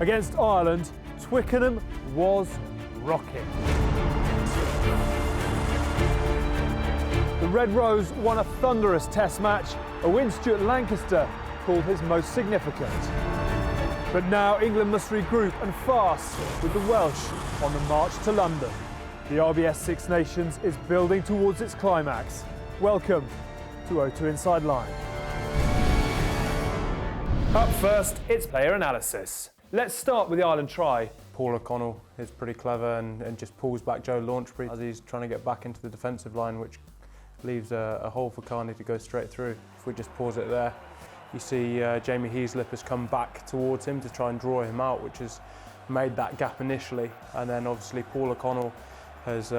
Against Ireland, Twickenham was rocking. The Red Rose won a thunderous Test match, a win Stuart Lancaster called his most significant. But now England must regroup and fast with the Welsh on the march to London. The RBS Six Nations is building towards its climax. Welcome to O2 Inside Line. Up first, it's player analysis. Let's start with the Ireland try. Paul O'Connell is pretty clever and just pulls back Joe Rowntree as he's trying to get back into the defensive line, which leaves a hole for Carney to go straight through. If we just pause it there, you see Jamie Heaslip has come back towards him to try and draw him out, which has made that gap initially. And then obviously Paul O'Connell has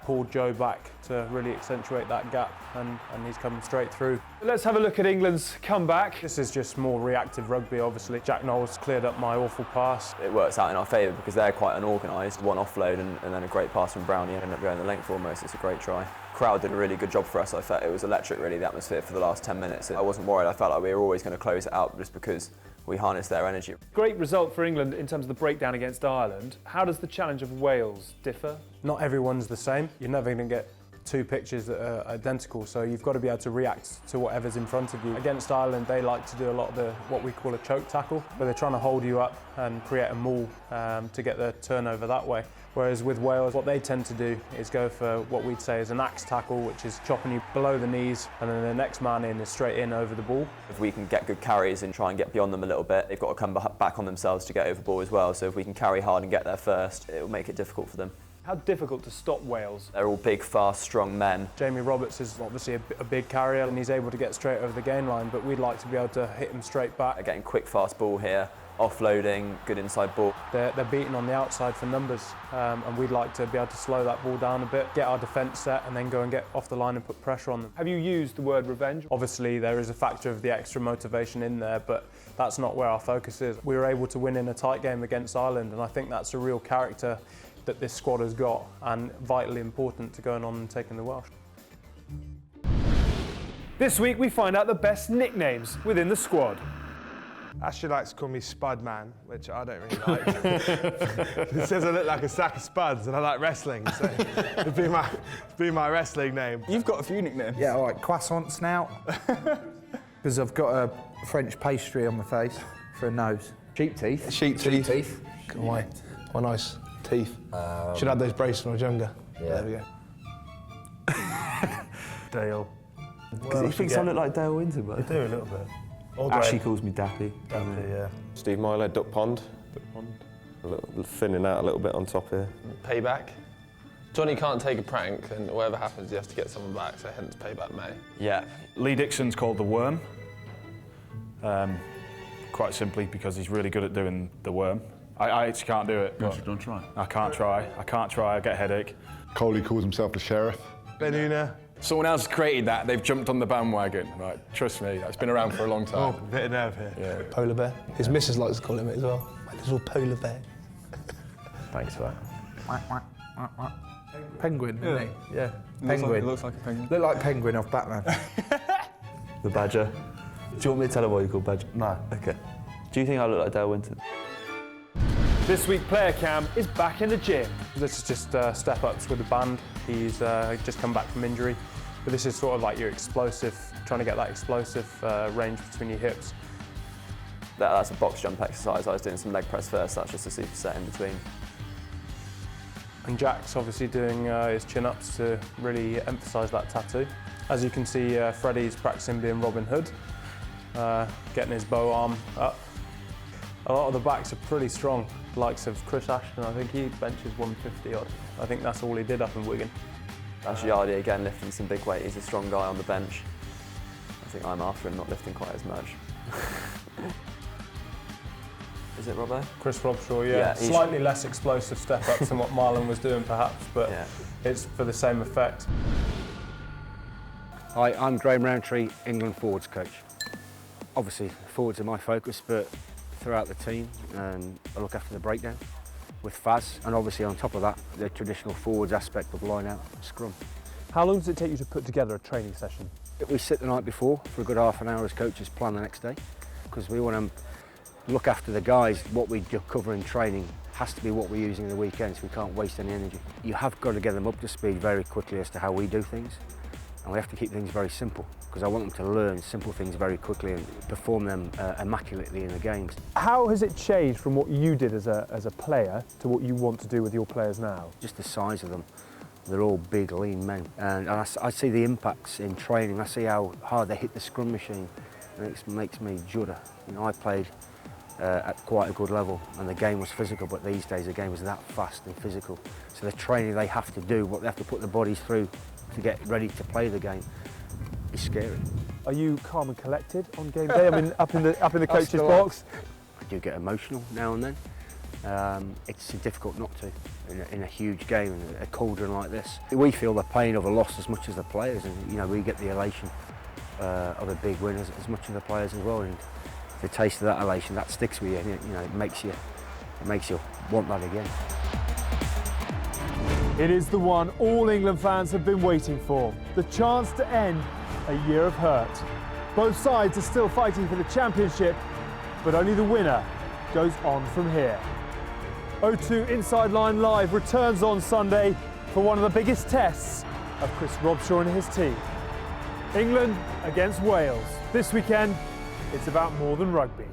pulled Joe back to really accentuate that gap, and he's coming straight through. Let's have a look at England's comeback. This is just more reactive rugby, obviously. Jack Knowles cleared up my awful pass. It works out in our favour because they're quite unorganised. One offload and then a great pass from Brownie and ended up going the length almost. It's a great try. Crowd did a really good job for us. I felt it was electric, really, the atmosphere for the last 10 minutes. I wasn't worried. I felt like we were always going to close it out just because we harnessed their energy. Great result for England in terms of the breakdown against Ireland. How does the challenge of Wales differ? Not everyone's the same. You're never going to get two pictures that are identical, so you've got to be able to react to whatever's in front of you. Against Ireland, they like to do a lot of what we call a choke tackle, where they're trying to hold you up and create a maul to get the turnover that way. Whereas with Wales, what they tend to do is go for what we'd say is an axe tackle, which is chopping you below the knees, and then the next man in is straight in over the ball. If we can get good carries and try and get beyond them a little bit, they've got to come back on themselves to get over ball as well. So if we can carry hard and get there first, it will make it difficult for them. How difficult to stop Wales? They're all big, fast, strong men. Jamie Roberts is obviously a big carrier and he's able to get straight over the gain line, but we'd like to be able to hit him straight back. They're getting quick, fast ball here, offloading, good inside ball. They're beating on the outside for numbers, and we'd like to be able to slow that ball down a bit, get our defence set and then go and get off the line and put pressure on them. Have you used the word revenge? Obviously there is a factor of the extra motivation in there, but that's not where our focus is. We were able to win in a tight game against Ireland, and I think that's a real character that this squad has got and vitally important to going on and taking the Welsh. This week we find out the best nicknames within the squad. Ashley likes to call me Spud Man, which I don't really like. It says I look like a sack of spuds and I like wrestling, so it'd be my wrestling name. You've got a few nicknames. Yeah, all right, croissant snout, because I've got a French pastry on my face for a nose. Sheep teeth. Sheep teeth. Why nice teeth. Should have those braces when I was younger. Yeah. There we go. Dale. Because he thinks I look like Dale Winterberg. You do a little bit. Ashley calls me Dappy. Dappy, yeah. Steve Milo, Duck Pond. A little thinning out a little bit on top here. Payback. Johnny can't take a prank, and whatever happens, he has to get someone back, so hence Payback May. Yeah. Lee Dixon's called the Worm. Quite simply because he's really good at doing the worm. I actually can't do it. Don't try. I can't try. I get a headache. Coley calls himself the Sheriff. Ben Una. Someone else created that, they've jumped on the bandwagon. Right, trust me, that's been around for a long time. Oh, bit of nerve here. Yeah. Polar bear. His missus likes to call him it as well. My little polar bear. Thanks for that. Penguin, isn't he? Yeah, penguin. Looks like a penguin. Look like Penguin off Batman. The Badger. Do you want me to tell him why you call Badger? No. Okay. Do you think I look like Dale Winton? This week Player Cam is back in the gym. This is just step-ups with the band. He's just come back from injury. But this is sort of like your explosive, trying to get that explosive range between your hips. That's a box jump exercise. I was doing some leg press first, that's just a superset in between. And Jack's obviously doing his chin-ups to really emphasise that tattoo. As you can see, Freddie's practicing being Robin Hood, getting his bow arm up. A lot of the backs are pretty strong, the likes of Chris Ashton. I think he benches 150 odd. I think that's all he did up in Wigan. Ash Yardy again lifting some big weight. He's a strong guy on the bench. I think I'm after him not lifting quite as much. Is it Robbo? Chris Robshaw, yeah. Slightly less explosive step-ups than what Marlon was doing perhaps, but it's for the same effect. Hi, I'm Graeme Roundtree, England forwards coach. Obviously, forwards are my focus, but throughout the team, and I look after the breakdown with Faz, and obviously on top of that, the traditional forwards aspect of line out, scrum. How long does it take you to put together a training session? We sit the night before for a good half an hour as coaches plan the next day, because we want to look after the guys. What we cover in training has to be what we're using in the weekends. We can't waste any energy. You have got to get them up to speed very quickly as to how we do things, and we have to keep things very simple, because I want them to learn simple things very quickly and perform them immaculately in the games. How has it changed from what you did as a player to what you want to do with your players now? Just the size of them. They're all big, lean men, and I see the impacts in training. I see how hard they hit the scrum machine, and it makes me judder. You know, I played at quite a good level, and the game was physical, but these days the game is that fast and physical. So the training they have to do, what they have to put their bodies through to get ready to play the game, is scary. Are you calm and collected on game day? I mean, up in the coach's box? I do get emotional now and then. It's difficult not to in a huge game, in a cauldron like this. We feel the pain of a loss as much as the players, and you know, we get the elation of a big win as much as the players as well. And the taste of that elation, that sticks with you, and you know, it makes you want that again. It is the one all England fans have been waiting for, the chance to end a year of hurt. Both sides are still fighting for the championship, but only the winner goes on from here. O2 Inside Line Live returns on Sunday for one of the biggest tests of Chris Robshaw and his team. England against Wales. This weekend, it's about more than rugby.